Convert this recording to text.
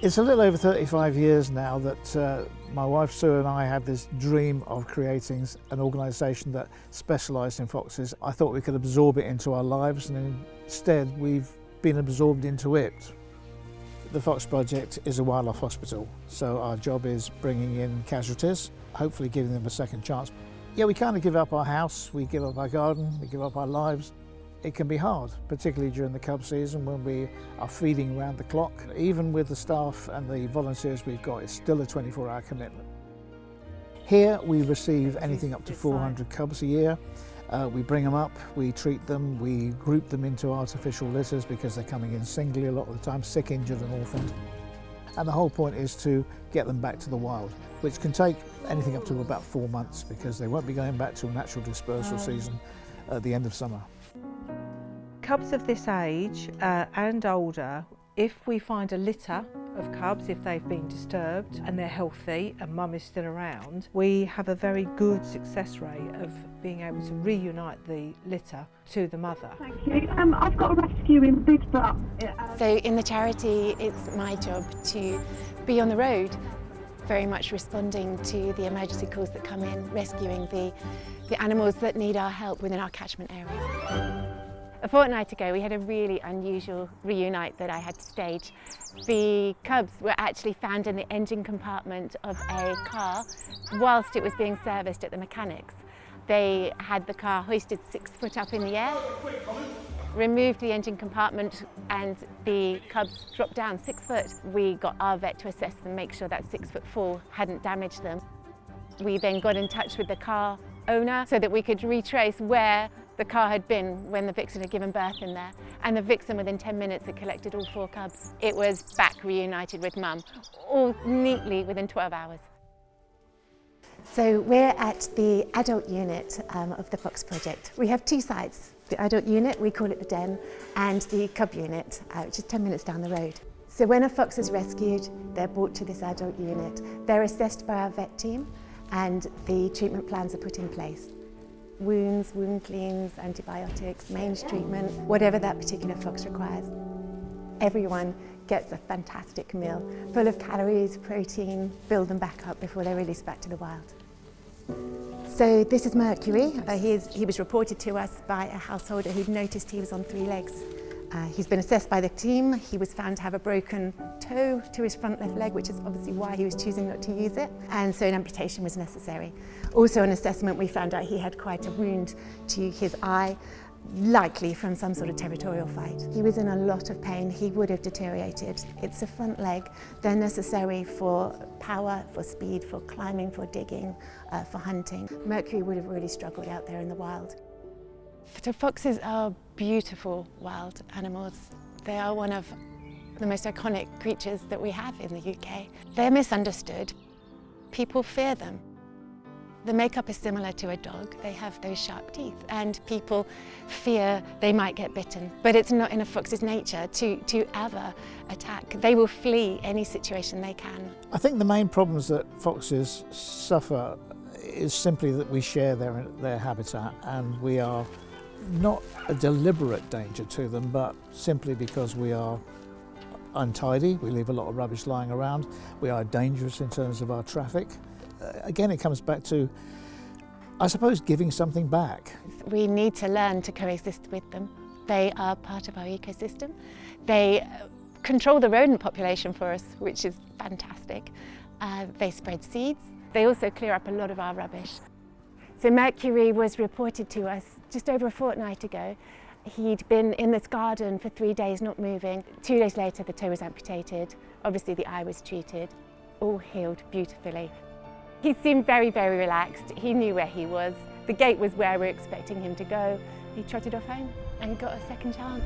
It's a little over 35 years now that my wife Sue and I had this dream of creating an organisation that specialised in foxes. I thought we could absorb it into our lives, and instead we've been absorbed into it. The Fox Project is a wildlife hospital, so our job is bringing in casualties, hopefully giving them a second chance. Yeah, we kind of give up our house, we give up our garden, we give up our lives. It can be hard, particularly during the cub season when we are feeding around the clock. Even with the staff and the volunteers we've got, it's still a 24-hour commitment. Here we receive anything up to 400 cubs a year. We bring them up, we treat them, we group them into artificial litters because they're coming in singly a lot of the time, sick, injured and orphaned. And the whole point is to get them back to the wild, which can take anything up to about 4 months because they won't be going back to a natural dispersal season at the end of summer. Cubs of this age and older, if we find a litter of cubs, if they've been disturbed and they're healthy and mum is still around, we have a very good success rate of being able to reunite the litter to the mother. Thank you. I've got a rescue in Bidbutt. So in the charity, it's my job to be on the road, very much responding to the emergency calls that come in, rescuing the animals that need our help within our catchment area. A fortnight ago, we had a really unusual reunite that I had to stage. The cubs were actually found in the engine compartment of a car whilst it was being serviced at the mechanics. They had the car hoisted 6 foot up in the air, removed the engine compartment, and the cubs dropped down 6 foot. We got our vet to assess them, make sure that 6 foot fall hadn't damaged them. We then got in touch with the car owner so that we could retrace where the car had been when the vixen had given birth in there, and the vixen within 10 minutes had collected all 4 cubs. It was back reunited with mum, all neatly within 12 hours. So we're at the adult unit of the Fox Project. We have 2 sites. The adult unit, we call it the den, and the cub unit, which is 10 minutes down the road. So when a fox is rescued, they're brought to this adult unit. They're assessed by our vet team, and the treatment plans are put in place. Wounds, wound cleans, antibiotics, mange treatment, whatever that particular fox requires. Everyone gets a fantastic meal, full of calories, protein, build them back up before they're released back to the wild. So this is Mercury. He was reported to us by a householder who'd noticed he was on 3 legs. He's been assessed by the team. He was found to have a broken toe to his front left leg, which is obviously why he was choosing not to use it, and so an amputation was necessary. Also an assessment, we found out he had quite a wound to his eye, likely from some sort of territorial fight. He was in a lot of pain, he would have deteriorated. It's a front leg, they're necessary for power, for speed, for climbing, for digging, for hunting. Mercury would have really struggled out there in the wild. So foxes are beautiful wild animals. They are one of the most iconic creatures that we have in the UK. They're misunderstood. People fear them. The makeup is similar to a dog. They have those sharp teeth, and people fear they might get bitten. But it's not in a fox's nature to ever attack. They will flee any situation they can. I think the main problems that foxes suffer is simply that we share their habitat, and we are not a deliberate danger to them, but simply because we are untidy, we leave a lot of rubbish lying around, we are dangerous in terms of our traffic. Again, it comes back to, I suppose, giving something back. We need to learn to coexist with them. They are part of our ecosystem. They control the rodent population for us, which is fantastic. They spread seeds. They also clear up a lot of our rubbish. So Mercury was reported to us just over a fortnight ago. He'd been in this garden for 3 days, not moving. 2 days later, the toe was amputated. Obviously, the eye was treated. All healed beautifully. He seemed very, very relaxed. He knew where he was. The gate was where we were expecting him to go. He trotted off home and got a second chance.